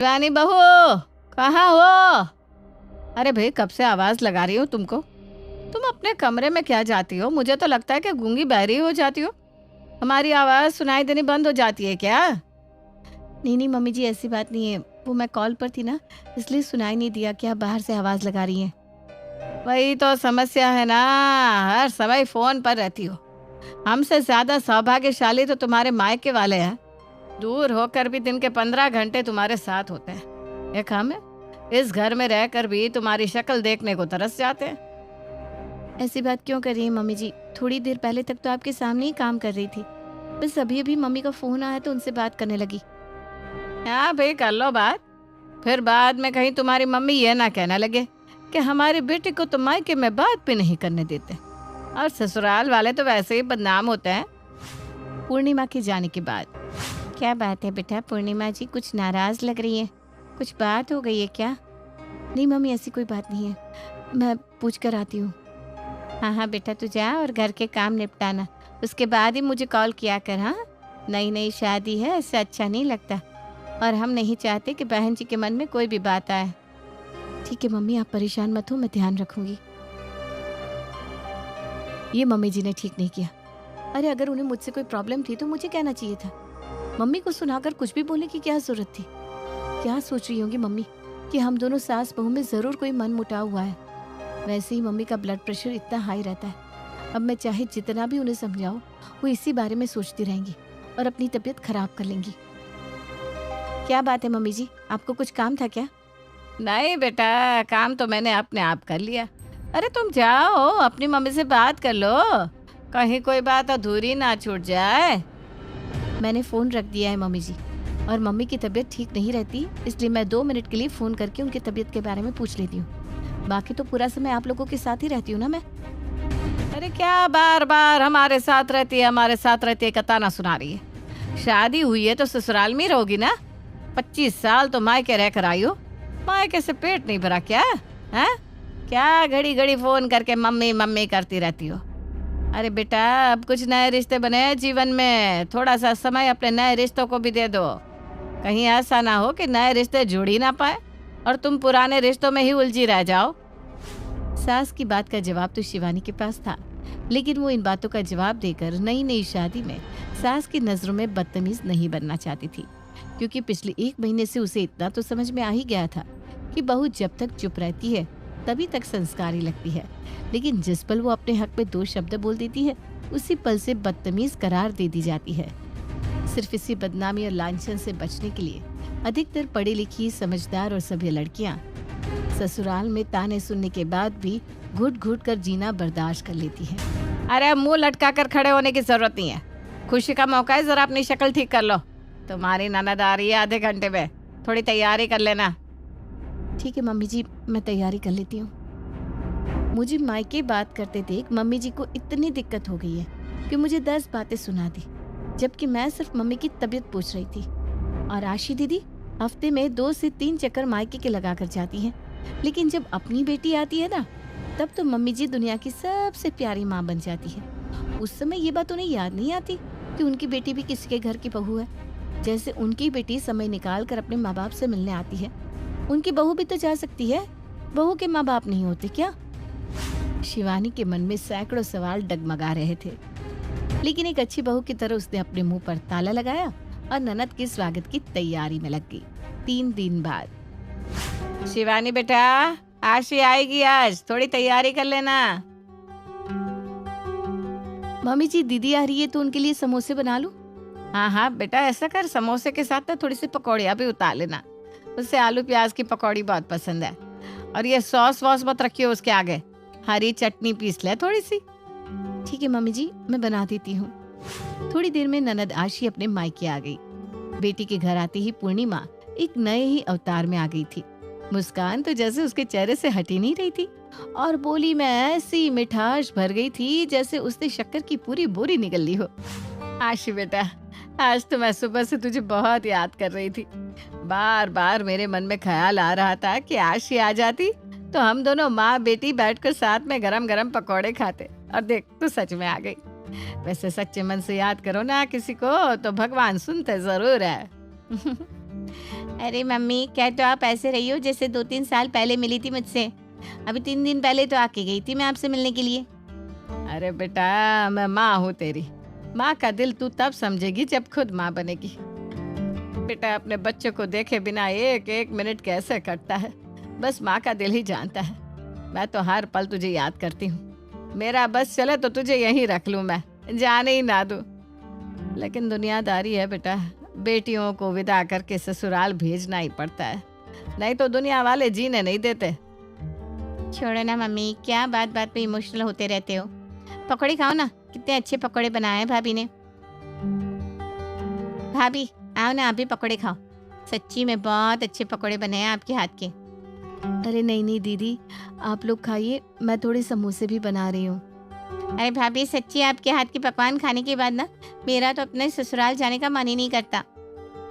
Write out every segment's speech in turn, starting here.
रानी बहू, कहाँ हो? अरे भाई, कब से आवाज लगा रही हूँ तुमको। तुम अपने कमरे में क्या जाती हो? मुझे तो लगता है कि गूंगी बहरी हो जाती हो। हमारी आवाज सुनाई देनी बंद हो जाती है क्या? नहीं नहीं मम्मी जी, ऐसी बात नहीं है। वो मैं कॉल पर थी ना, इसलिए सुनाई नहीं दिया कि आप बाहर से आवाज़ लगा रही हैं। वही तो समस्या है ना, हर समय फोन पर रहती हो। हमसे ज्यादा सौभाग्यशाली तो तुम्हारे मायके वाले हैं। दूर होकर भी दिन के 15 घंटे तुम्हारे साथ होते हैं। एक हम है, इस घर में रहकर भी तुम्हारी शक्ल देखने को तरस जाते हैं। ऐसी बात क्यों कर रही हैं मम्मी जी? थोड़ी देर पहले तक तो आपके सामने ही काम कर रही थी। बस अभी अभी मम्मी का फ़ोन आया तो उनसे बात करने लगी। हाँ भाई, कर लो बात। फिर बाद में कहीं तुम्हारी मम्मी ये ना कहने लगे कि हमारी बेटी को तो मायके में बात भी नहीं करने देते। और ससुराल वाले तो वैसे ही बदनाम होते हैं। पूर्णिमा के जाने के बाद। क्या बात है बेटा, पूर्णिमा जी कुछ नाराज़ लग रही है। कुछ बात हो गई है क्या? नहीं मम्मी, ऐसी कोई बात नहीं है, मैं पूछ कर आती हूँ। हाँ हाँ बेटा, तू जा और घर के काम निपटाना, उसके बाद ही मुझे कॉल किया कर। हाँ, नई नई शादी है, इससे अच्छा नहीं लगता, और हम नहीं चाहते कि बहन जी के मन में कोई भी बात आए। ठीक है मम्मी, आप परेशान मत हो, मैं ध्यान रखूंगी। ये मम्मी जी ने ठीक नहीं किया। अरे अगर उन्हें मुझसे कोई प्रॉब्लम थी तो मुझे कहना चाहिए था। मम्मी को सुनाकर कुछ भी बोलने की क्या जरूरत थी? क्या सोच रही होंगी मम्मी कि हम दोनों सास बहू में ज़रूर कोई मन मुटाव हुआ है। वैसे ही मम्मी का ब्लड प्रेशर इतना हाई रहता है। अब मैं चाहे जितना भी उन्हें समझाऊं, वो इसी बारे में सोचती रहेंगी और अपनी तबीयत खराब कर लेंगी। क्या बात है मम्मी जी, आपको कुछ काम था क्या? नहीं बेटा, काम तो मैंने अपने आप कर लिया। अरे तुम जाओ, अपनी मम्मी से बात कर लो, कहीं कोई बात अधूरी ना छूट जाए। मैंने फ़ोन रख दिया है मम्मी जी, और मम्मी की तबीयत ठीक नहीं रहती, इसलिए मैं 2 मिनट के लिए फ़ोन करके उनकी तबीयत के बारे में पूछ लेती हूँ। बाकी तो पूरा समय आप लोगों के साथ ही रहती हूँ ना मैं। अरे क्या बार बार हमारे साथ रहती है, हमारे साथ रहती है का ताना सुना रही है? शादी हुई है तो ससुराल में ही रहोगी ना। 25 साल तो मायके रह कर आई हो। मायके से पेट नहीं भरा क्या है? क्या घड़ी घड़ी फोन करके मम्मी मम्मी करती रहती हो? अरे बेटा, अब कुछ नए रिश्ते बने हैं जीवन में, थोड़ा सा समय अपने नए रिश्तों को भी दे दो। कहीं ऐसा ना हो कि नए रिश्ते जुड़ ही ना पाए और तुम पुराने रिश्तों में ही उलझी रह जाओ। सास की बात का जवाब तो शिवानी के पास था, लेकिन वो इन बातों का जवाब देकर नई नई शादी में सास की नज़रों में बदतमीज नहीं बनना चाहती थी, क्योंकि पिछले 1 महीने से उसे इतना तो समझ में आ ही गया था कि बहू जब तक चुप रहती है तभी तक संस्कारी लगती है, लेकिन जिस पल वो अपने हक में 2 शब्द बोल देती है, उसी पल से बदतमीज करार दे दी जाती है। सिर्फ इसी बदनामी और लांछन से बचने के लिए अधिकतर पढ़ी लिखी, समझदार और सभ्य लड़कियां ससुराल में ताने सुनने के बाद भी घुट घुट कर जीना बर्दाश्त कर लेती है। अरे मुंह लटका कर खड़े होने की जरूरत नहीं है, खुशी का मौका है, जरा अपनी शक्ल ठीक कर लो। तुम्हारी ननद आ रही है आधे घंटे में, थोड़ी तैयारी कर लेना। ठीक है मम्मी जी, मैं तैयारी कर लेती हूँ। मुझे मायके बात करते देख मम्मी जी को इतनी दिक्कत हो गई है कि मुझे 10 बातें सुना दी, जबकि मैं सिर्फ मम्मी की तबीयत पूछ रही थी। और आशी दीदी हफ्ते में 2 से 3 चक्कर मायके के लगा कर जाती हैं, लेकिन जब अपनी बेटी आती है ना, तब तो मम्मी जी दुनिया की सबसे प्यारी माँ बन जाती है। उस समय ये बात उन्हें याद नहीं आती कि उनकी बेटी भी किसी के घर की बहू है। जैसे उनकी बेटी समय निकाल कर अपने माँ बाप से मिलने आती है, उनकी बहू भी तो जा सकती है। बहू के माँ बाप नहीं होते क्या? शिवानी के मन में सैकड़ों सवाल डगमगा रहे थे, लेकिन एक अच्छी बहू की तरह उसने अपने मुंह पर ताला लगाया और ननद के स्वागत की तैयारी में लग गई। 3 दिन बाद। शिवानी बेटा, आशी आएगी आज, थोड़ी तैयारी कर लेना। मम्मी जी दीदी आ रही है तो उनके लिए समोसे बना लूं? हाँ हाँ बेटा, ऐसा कर, समोसे के साथ ना थोड़ी सी पकौड़ियाँ भी उतार लेना। उससे आलू प्याज की पकौड़ी बहुत पसंद है। और ये सॉस वॉस मत रखियो उसके आगे, हरी चटनी पीस ले थोड़ी सी। ठीक है मम्मी जी, मैं बना देती हूँ। थोड़ी देर में ननद आशी अपने मायके आ गई। बेटी के घर आते ही पूर्णिमा एक नए ही अवतार में आ गई थी। मुस्कान तो जैसे उसके चेहरे से हटी नहीं रही थी, और बोली में ऐसी मिठास भर गई थी जैसे उसने शक्कर की पूरी बोरी निगल ली हो। आशी बेटा, आज तो मैं सुबह से तुझे बहुत याद कर रही थी। बार बार मेरे मन में ख्याल आ रहा था कि आशी आ जाती तो हम दोनों माँ बेटी बैठकर साथ में गरम गरम पकौड़े खाते। और देख, तू सच में आ गई। वैसे सच्चे मन से याद करो ना किसी को तो भगवान सुनते जरूर है। अरे मम्मी, कह तो आप ऐसे रही हो जैसे 2-3 साल पहले मिली थी मुझसे। अभी 3 दिन पहले तो आके गई थी मैं आपसे मिलने के लिए। अरे बेटा, मैं माँ हूँ तेरी। माँ का दिल तू तब समझेगी जब खुद माँ बनेगी। बेटा, अपने बच्चों को देखे बिना एक एक मिनट कैसे कटता है, बस माँ का दिल ही जानता है। मैं तो हर पल तुझे याद करती हूँ। मेरा बस चले तो तुझे यहीं रख लूँ, मैं जाने ही ना दूँ। लेकिन दुनियादारी है बेटा, बेटियों को विदा करके ससुराल भेजना ही पड़ता है, नहीं तो दुनिया वाले जीने नहीं देते। छोड़ो ना मम्मी, क्या बात बात पे इमोशनल होते रहते हो। पकौड़े खाओ ना, कितने अच्छे पकौड़े बनाए हैं भाभी ने। भाभी, आओ ना आप भी पकौड़े खाओ। सच्ची में बहुत अच्छे पकौड़े बने हैं आपके हाथ के। अरे नहीं नहीं दीदी, आप लोग खाइए, मैं थोड़े समोसे भी बना रही हूँ। अरे भाभी, सच्ची आपके हाथ के पकवान खाने के बाद ना मेरा तो अपने ससुराल जाने का मन ही नहीं करता।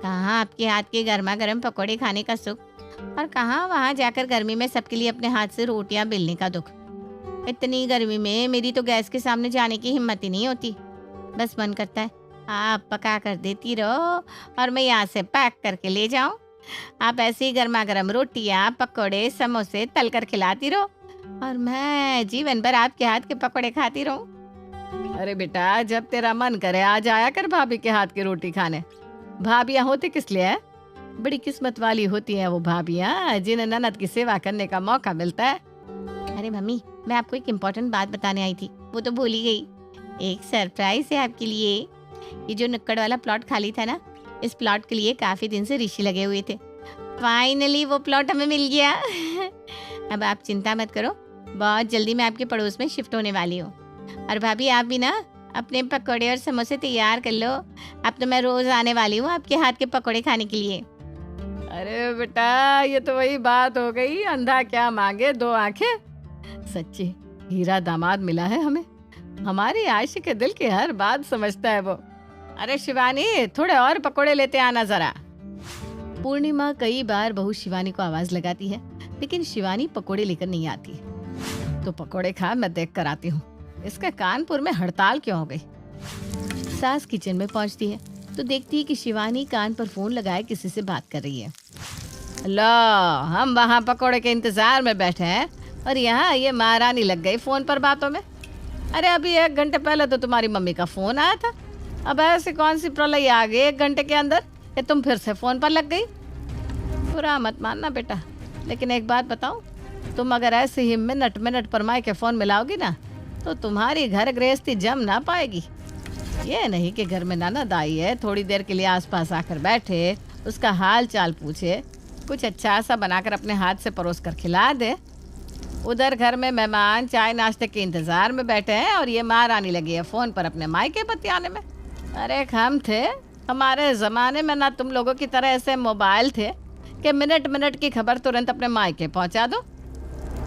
कहाँ आपके हाथ के गर्मा गर्म पकौड़े खाने का सुख, और कहाँ वहाँ जाकर गर्मी में सबके लिए अपने हाथ से रोटियां बेलने का दुख। इतनी गर्मी में मेरी तो गैस के सामने जाने की हिम्मत ही नहीं होती। बस मन करता है आप पका कर देती रहो और मैं यहाँ से पैक करके ले जाऊं। आप ऐसे ही गर्मा गर्म रोटियां, पकौड़े, समोसे तल कर खिलाती रहो और मैं जीवन भर आपके हाथ के पकौड़े खाती रहूं। अरे बेटा, जब तेरा मन करे आ जाया कर भाभी के हाथ की रोटी खाने। भाभियाँ होती किस लिए है? बड़ी किस्मत वाली होती हैं वो भाभियाँ, जिन्हें ननद की सेवा करने का मौका मिलता है। अरे मम्मी, मैं आपको एक इम्पोर्टेंट बात बताने आई थी, वो तो भूल ही गई। एक सरप्राइज है आपके लिए। ये जो नुक्कड़ वाला प्लॉट खाली था ना, इस प्लॉट के लिए काफी दिन से ऋषि लगे हुए थे। फाइनली वो प्लॉट हमें मिल गया। अब आप चिंता मत करो, बहुत जल्दी मैं आपके पड़ोस में शिफ्ट होने वाली हूँ। और भाभी, आप भी ना अपने पकौड़े और समोसे तैयार कर लो। अब तो मैं रोज आने वाली हूँ आपके हाथ के पकौड़े खाने के लिए। अरे बेटा, ये तो वही बात हो गई, अंधा क्या मांगे दो आंखें। सच्ची हीरा दामाद मिला है हमें। हमारी आयशी के दिल की हर बात समझता है वो। अरे शिवानी, थोड़े और पकोड़े लेते आना जरा। पूर्णिमा कई बार बहू शिवानी को आवाज लगाती है, लेकिन शिवानी पकोड़े लेकर नहीं आती। तो पकोड़े खा, मैं देख कर आती हूँ इसके कानपुर में हड़ताल क्यों हो गई। सास किचन में पहुंचती है तो देखती है कि शिवानी कान पर फोन लगाए किसी से बात कर रही है। लो, हम वहाँ पकोड़े के इंतजार में बैठे हैं और यहाँ ये महारानी लग गई फोन पर बातों में। अरे अभी 1 घंटे पहले तो तुम्हारी मम्मी का फोन आया था। अब ऐसी कौन सी प्रलय आ गई 1 घंटे के अंदर कि तुम फिर से फोन पर लग गई। बुरा मत मानना बेटा, लेकिन एक बात बताऊं, तुम अगर ऐसे ही मिनट पर माई के फोन मिलाओगी ना, तो तुम्हारी घर गृहस्थी जम ना पाएगी। ये नहीं कि घर में ननद आई है, थोड़ी देर के लिए आसपास आकर बैठे, उसका हाल चाल पूछे, कुछ अच्छा सा बनाकर अपने हाथ से परोस कर खिला दे। उधर घर में मेहमान चाय नाश्ते के इंतजार में बैठे हैं और ये महारानी लगी है फोन पर अपने मायके बतियाने में। अरे हम थे, हमारे ज़माने में ना तुम लोगों की तरह ऐसे मोबाइल थे कि मिनट की खबर तुरंत अपने मायके पहुंचा दो।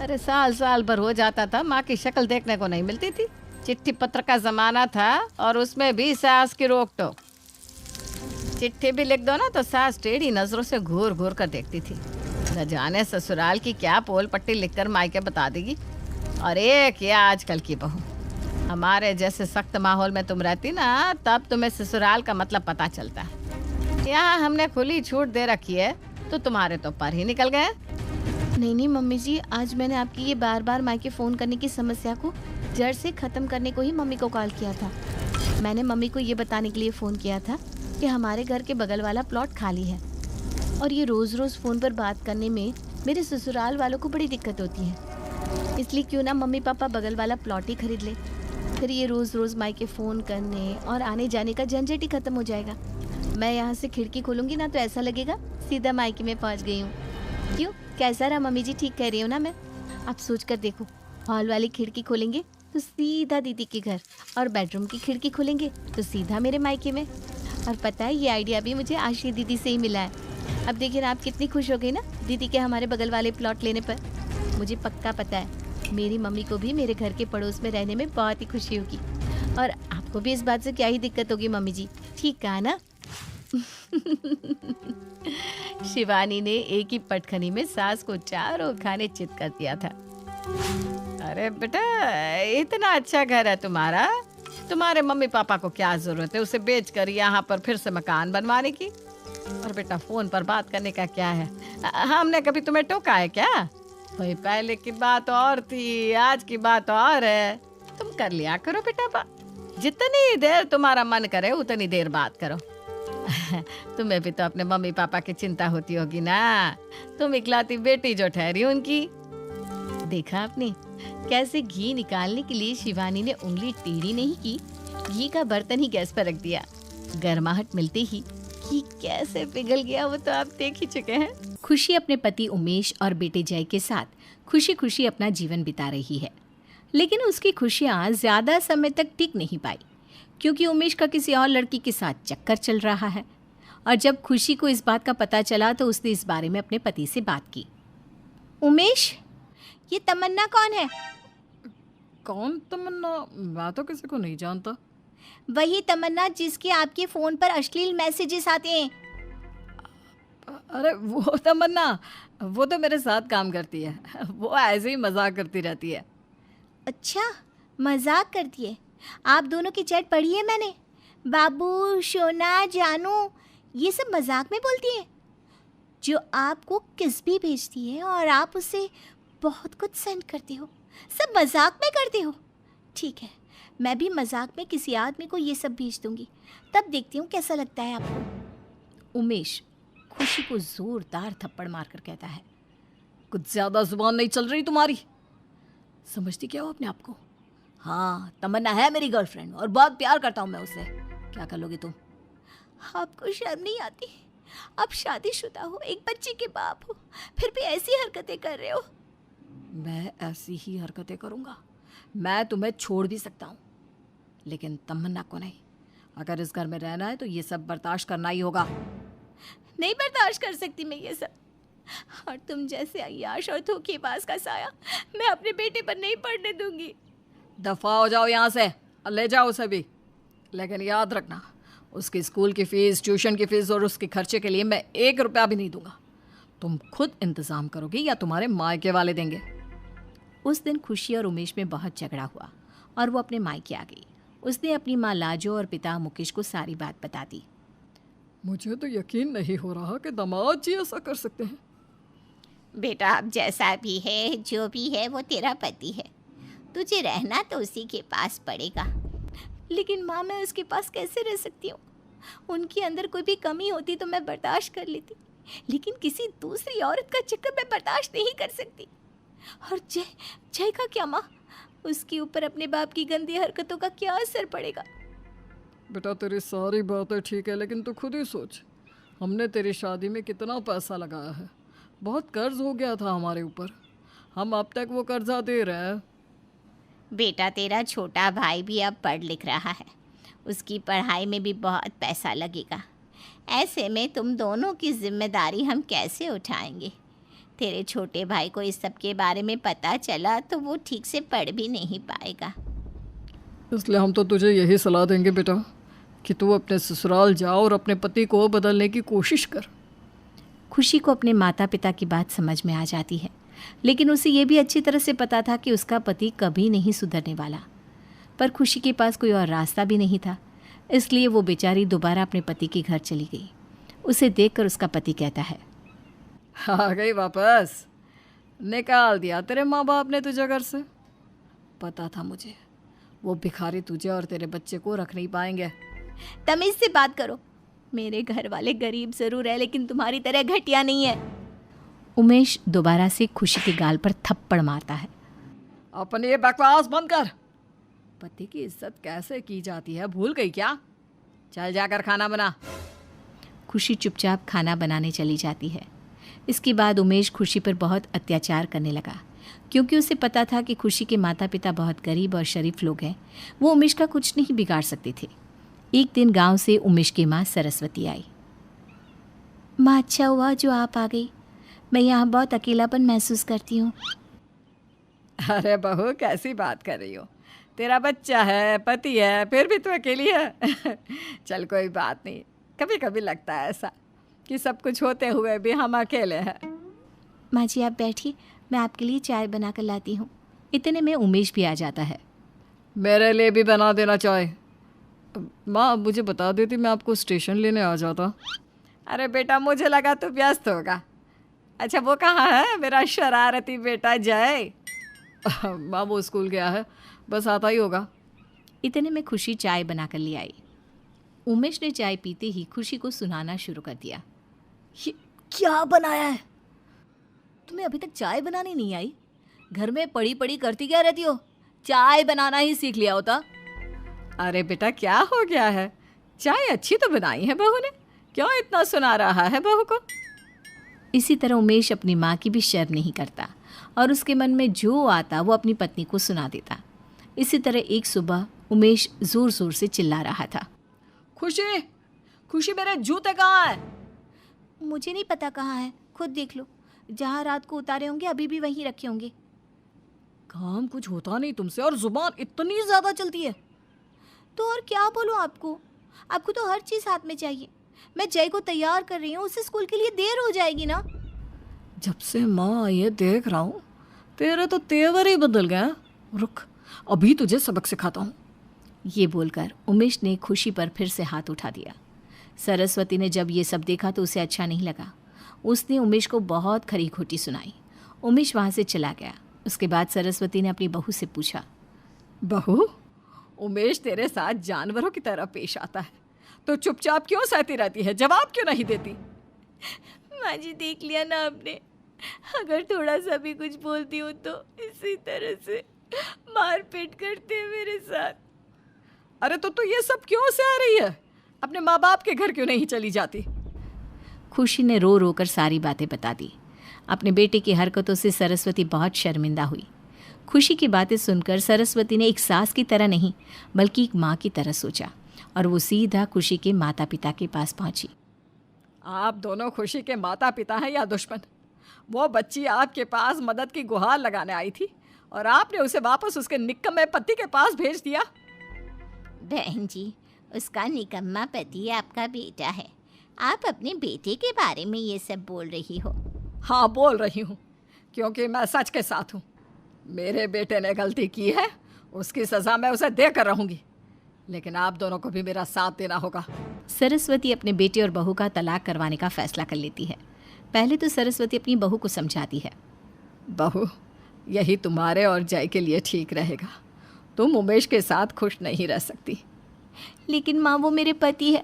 अरे साल भर हो जाता था, माँ की शक्ल देखने को नहीं मिलती थी। चिट्ठी पत्र का ज़माना था और उसमें भी सास की रोक टोक। चिट्ठी भी लिख दो ना तो सास टेढ़ी नज़रों से घूर घूर कर देखती थी। न जाने ससुराल की क्या पोल पट्टी लिखकर मायके बता देगी। और एक ये आजकल की बहू, हमारे जैसे सख्त माहौल में तुम रहती ना, तब तुम्हें ससुराल का मतलब पता चलता है। यहाँ हमने खुली छूट दे रखी है तो तुम्हारे तो पर ही निकल गए। नहीं मम्मी जी, आज मैंने आपकी ये बार बार मायके फ़ोन करने की समस्या को जड़ से ख़त्म करने को ही मम्मी को कॉल किया था। मैंने मम्मी को ये बताने के लिए फ़ोन किया था कि हमारे घर के बगल वाला प्लॉट खाली है और ये रोज़ रोज़ फ़ोन पर बात करने में मेरे ससुराल वालों को बड़ी दिक्कत होती है। इसलिए क्यों ना मम्मी पापा बगल वाला प्लॉट ही खरीद ले, फिर ये रोज़ रोज़ मायके फ़ोन करने और आने जाने का झंझट ही ख़त्म हो जाएगा। मैं यहाँ से खिड़की खोलूँगी ना तो ऐसा लगेगा सीधा मायके में पहुँच गई हूँ। क्यों, कैसा रहा मम्मी जी? ठीक कह रही हो ना मैं? आप सोच कर देखो, हॉल वाली खिड़की खोलेंगे तो सीधा दीदी के घर, और बेडरूम की खिड़की खोलेंगे तो सीधा मेरे मायके में। और पता है, ये आइडिया भी मुझे आशी दीदी से ही मिला है। अब देखिए ना, आप कितनी खुश हो गई ना दीदी के हमारे बगल वाले प्लॉट लेने पर। मुझे पक्का पता है मेरी मम्मी को भी मेरे घर के पड़ोस में रहने में बहुत ही खुशी होगी, और आपको भी इस बात से क्या ही दिक्कत होगी मम्मी जी। ठीक कहा ना? शिवानी ने एक ही पटखनी में सास को चारों खाने चित कर दिया था। अरे बेटा, इतना अच्छा घर है तुम्हारा, तुम्हारे मम्मी पापा को क्या जरूरत है उसे बेचकर यहाँ पर फिर से मकान बनवाने की। और बेटा फोन पर बात करने का क्या है? हमने कभी तुम्हें टोका है क्या? भाई पहले की बात और थी, आज की बात और है। तुम कर लिया करो बेटा बात, जितनी देर तुम्हारा मन करे उतनी देर बात करो। तुम्हें भी तो अपने मम्मी पापा की चिंता होती होगी ना, तुम इकलौती बेटी जो ठहरी उनकी। देखा आपने कैसे घी निकालने के लिए शिवानी ने उंगली टेढ़ी नहीं की, घी का बर्तन ही गैस पर रख दिया। गर्माहट मिलते ही घी कैसे पिघल गया वो तो आप देख ही चुके हैं। खुशी अपने पति उमेश और बेटे जय के साथ खुशी खुशी अपना जीवन बिता रही है, लेकिन उसकी खुशियाँ ज़्यादा समय तक टिक नहीं पाई, क्योंकि उमेश का किसी और लड़की के साथ चक्कर चल रहा है। और जब खुशी को इस बात का पता चला तो उसने इस बारे में अपने पति से बात की। उमेश, ये तमन्ना कौन है? कौन तमन्ना? मैं तो किसी को नहीं जानता। वही तमन्ना जिसके आपके फ़ोन पर अश्लील मैसेजेस आते हैं। अरे वो तमन्ना, वो तो मेरे साथ काम करती है, वो ऐसे ही मजाक करती रहती है। अच्छा, मजाक करती है? आप दोनों की चैट पढ़ी है मैंने। बाबू, सोना, जानू, ये सब मजाक में बोलती है। जो आपको किस भी भेजती है और आप उसे बहुत कुछ सेंड करते हो, सब मजाक में करते हो। ठीक है, मैं भी मजाक में किसी आदमी को ये सब भेज दूंगी, तब देखती हूँ कैसा लगता है आपको। उमेश खुशी को जोरदार थप्पड़ मारकर कहता है, कुछ ज्यादा जुबान नहीं चल रही तुम्हारी? समझती क्या हो अपने आप को? हाँ, तमन्ना है मेरी गर्लफ्रेंड और बहुत प्यार करता हूँ मैं उससे। क्या कर लोगे तुम? आपको शर्म नहीं आती? आप शादीशुदा हो, एक बच्चे के बाप हो, फिर भी ऐसी हरकतें कर रहे हो। मैं ऐसी ही हरकतें करूँगा? मैं तुम्हें छोड़ भी सकता हूँ, लेकिन तमन्ना को नहीं। अगर इस घर में रहना है तो ये सब बर्दाश्त करना ही होगा। नहीं बर्दाश्त कर सकती मैं ये सब। और तुम जैसे अय्याश और धोखेबाज का साया मैं अपने बेटे पर नहीं पड़ने दूंगी। दफा हो जाओ यहाँ से और ले जाओ उसे भी, लेकिन याद रखना उसकी स्कूल की फीस, ट्यूशन की फीस और उसके खर्चे के लिए मैं 1 रुपया भी नहीं दूंगा। तुम खुद इंतज़ाम करोगी या तुम्हारे मायके वाले देंगे? उस दिन खुशी और उमेश में बहुत झगड़ा हुआ और वो अपने मायके आ गई। उसने अपनी माँ लाजो और पिता मुकेश को सारी बात बता दी। मुझे तो यकीन नहीं हो रहा कि दामाद जी ऐसा कर सकते हैं। बेटा, अब जैसा भी है, जो भी है, वो तेरा पति है। तुझे रहना तो उसी के पास पड़ेगा। लेकिन माँ, मैं उसके पास कैसे रह सकती हूँ? उनके अंदर कोई भी कमी होती तो मैं बर्दाश्त कर लेती, लेकिन किसी दूसरी औरत का चक्कर मैं बर्दाश्त नहीं कर सकती। और जय का क्या माँ? उसके ऊपर अपने बाप की गंदी हरकतों का क्या असर पड़ेगा? बेटा तेरी सारी बातें ठीक है, लेकिन तू खुद ही सोच, हमने तेरी शादी में कितना पैसा लगाया है। बहुत कर्ज हो गया था हमारे ऊपर, हम अब तक वो कर्जा दे रहे हैं। बेटा, तेरा छोटा भाई भी अब पढ़ लिख रहा है, उसकी पढ़ाई में भी बहुत पैसा लगेगा। ऐसे में तुम दोनों की जिम्मेदारी हम कैसे उठाएंगे? तेरे छोटे भाई को इस सब के बारे में पता चला तो वो ठीक से पढ़ भी नहीं पाएगा। इसलिए हम तो तुझे यही सलाह देंगे बेटा कि तू अपने ससुराल जा और अपने पति को बदलने की कोशिश कर। खुशी को अपने माता पिता की बात समझ में आ जाती है, लेकिन उसे ये भी अच्छी तरह से पता था कि उसका पति कभी नहीं सुधरने वाला। पर खुशी के पास कोई और रास्ता भी नहीं था, इसलिए वो बेचारी दोबारा अपने पति के घर चली गई। उसे देखकर उसका पति कहता है, आ गई वापस? निकाल दिया तेरे माँ बाप ने तुझे घर से? पता था मुझे, वो भिखारी तुझे और तेरे बच्चे को रख नहीं पाएंगे। तमीज से बात करो। मेरे घर वाले गरीब जरूर है, लेकिन तुम्हारी तरह घटिया नहीं है। उमेश दोबारा से खुशी के गाल पर थप्पड़ मारता है। अपनी ये बकवास बंद कर। पति की इज्जत कैसे की जाती है भूल गई क्या? चल जाकर खाना बना। खुशी चुपचाप खाना बनाने चली जाती है। इसके बाद उमेश खुशी पर बहुत अत्याचार करने लगा, क्योंकि उसे पता था कि खुशी के माता पिता बहुत गरीब और शरीफ लोग हैं। वो उमेश का कुछ नहीं बिगाड़ सकते थे। एक दिन गांव से उमेश की माँ सरस्वती आई। माँ, अच्छा हुआ जो आप आ गई। मैं यहाँ बहुत अकेलापन महसूस करती हूँ। अरे बहू, कैसी बात कर रही हो? तेरा बच्चा है, पति है, फिर भी तू अकेली है। चल कोई बात नहीं, कभी कभी लगता है ऐसा कि सब कुछ होते हुए भी हम अकेले हैं। माँ जी, आप बैठिए, मैं आपके लिए चाय बना कर लाती हूँ। इतने में उमेश भी आ जाता है। मेरे लिए भी बना देना चाय। माँ, मुझे बता देती, मैं आपको स्टेशन लेने आ जाता। अरे बेटा, मुझे लगा तू व्यस्त होगा। अच्छा, वो कहाँ है मेरा शरारती बेटा जय? माँ, वो स्कूल गया है, बस आता ही होगा। इतने में खुशी चाय बनाकर ले आई। उमेश ने चाय पीते ही खुशी को सुनाना शुरू कर दिया। ये क्या बनाया है? तुम्हें अभी तक चाय बनानी नहीं आई? घर में पड़ी पड़ी करती क्या रहती हो? चाय बनाना ही सीख लिया होता। अरे बेटा, क्या हो गया है? चाय अच्छी तो बनाई है बहू ने, क्यों इतना सुना रहा है बहू को? इसी तरह उमेश अपनी माँ की भी शर्म नहीं करता और उसके मन में जो आता वो अपनी पत्नी को सुना देता। इसी तरह एक सुबह उमेश जोर जोर से चिल्ला रहा था। खुशी, खुशी, मेरे जूते कहाँ हैं? मुझे नहीं पता कहाँ है, खुद देख लो। जहाँ रात को उतारे होंगे अभी भी वहीं रखे होंगे। काम कुछ होता नहीं तुमसे और जुबान इतनी ज्यादा चलती है। तो और क्या बोलूँ आपको? आपको तो हर चीज़ हाथ में चाहिए। मैं जय को तैयार कर रही हूँ, उसे स्कूल के लिए देर हो जाएगी ना। जब से माँ ये देख रहा हूँ, तेरे तो तेवर ही बदल गया। रुक, अभी तुझे सबक सिखाता हूँ। ये बोलकर उमेश ने खुशी पर फिर से हाथ उठा दिया। सरस्वती ने जब ये सब देखा तो उसे अच्छा नहीं लगा। उसने उमेश को बहुत खरी खोटी सुनाई। उमेश वहाँ से चला गया। उसके बाद सरस्वती ने अपनी बहू से पूछा, बहू, उमेश तेरे साथ जानवरों की तरह पेश आता है, तो चुपचाप क्यों सहती रहती है? जवाब क्यों नहीं देती? माँ जी, देख लिया ना आपने, अगर थोड़ा सा भी कुछ बोलती हूँ तो इसी तरह से मारपीट करते हैं मेरे साथ। अरे तो तू ये सब क्यों सह रही है? अपने माँ बाप के घर क्यों नहीं चली जाती? खुशी ने रो रो कर सारी बातें बता दी। अपने बेटे की हरकतों से सरस्वती बहुत शर्मिंदा हुई। खुशी की बातें सुनकर सरस्वती ने एक सास की तरह नहीं बल्कि एक माँ की तरह सोचा और वो सीधा खुशी के माता पिता के पास पहुंची। आप दोनों खुशी के माता पिता हैं या दुश्मन? वो बच्ची आपके पास मदद की गुहार लगाने आई थी और आपने उसे वापस उसके निकम्मे पति के पास भेज दिया। बहन जी, उसका निकम्मा पति आपका बेटा है। आप अपने बेटे के बारे में ये सब बोल रही हो? हाँ, बोल रही हूँ, क्योंकि मैं सच के साथ हूँ। मेरे बेटे ने गलती की है, उसकी सज़ा मैं उसे देकर रहूँगी, लेकिन आप दोनों को भी मेरा साथ देना होगा। सरस्वती अपने बेटे और बहू का तलाक करवाने का फैसला कर लेती है। पहले तो सरस्वती अपनी बहू को समझाती है। बहू, यही तुम्हारे और जय के लिए ठीक रहेगा। तुम उमेश के साथ खुश नहीं रह सकती। लेकिन माँ, वो मेरे पति है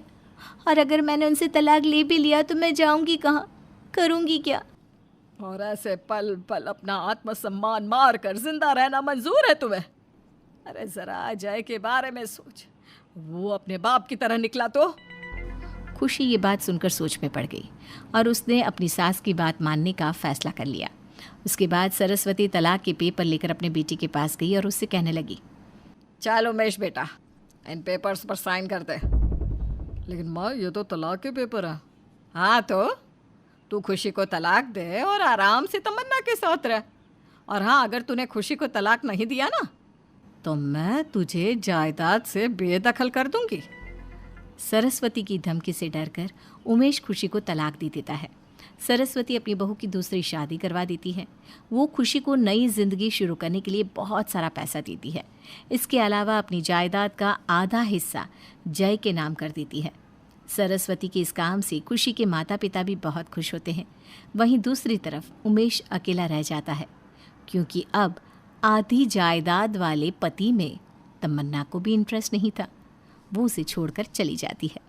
और अगर मैंने उनसे तलाक ले भी लिया तो मैं जाऊंगी कहाँ, करूंगी क्या? और ऐसे पल पल अपना आत्मसम्मान मार कर जिंदा रहना मंजूर है तुम्हें? अरे जरा जय के बारे में सोच, वो अपने बाप की तरह निकला तो। खुशी ये बात सुनकर सोच में पड़ गई और उसने अपनी सास की बात मानने का फैसला कर लिया। उसके बाद सरस्वती तलाक के पेपर लेकर अपने बेटी के पास गई और उससे कहने लगी, चल उमेश बेटा, इन पेपर्स पर साइन कर दे। लेकिन माँ, ये तो तलाक के पेपर हैं। हाँ, तो तू खुशी को तलाक दे और आराम से तमन्ना के साथ रह। और हाँ, अगर तूने खुशी को तलाक नहीं दिया ना, तो मैं तुझे जायदाद से बेदखल कर दूंगी। सरस्वती की धमकी से डरकर उमेश खुशी को तलाक दे देता है। सरस्वती अपनी बहू की दूसरी शादी करवा देती है। वो खुशी को नई जिंदगी शुरू करने के लिए बहुत सारा पैसा देती है। इसके अलावा अपनी जायदाद का आधा हिस्सा जय के नाम कर देती है। सरस्वती के इस काम से खुशी के माता पिता भी बहुत खुश होते हैं। वहीं दूसरी तरफ उमेश अकेला रह जाता है, क्योंकि अब आधी जायदाद वाले पति में तमन्ना को भी इंटरेस्ट नहीं था। वो उसे छोड़कर चली जाती है।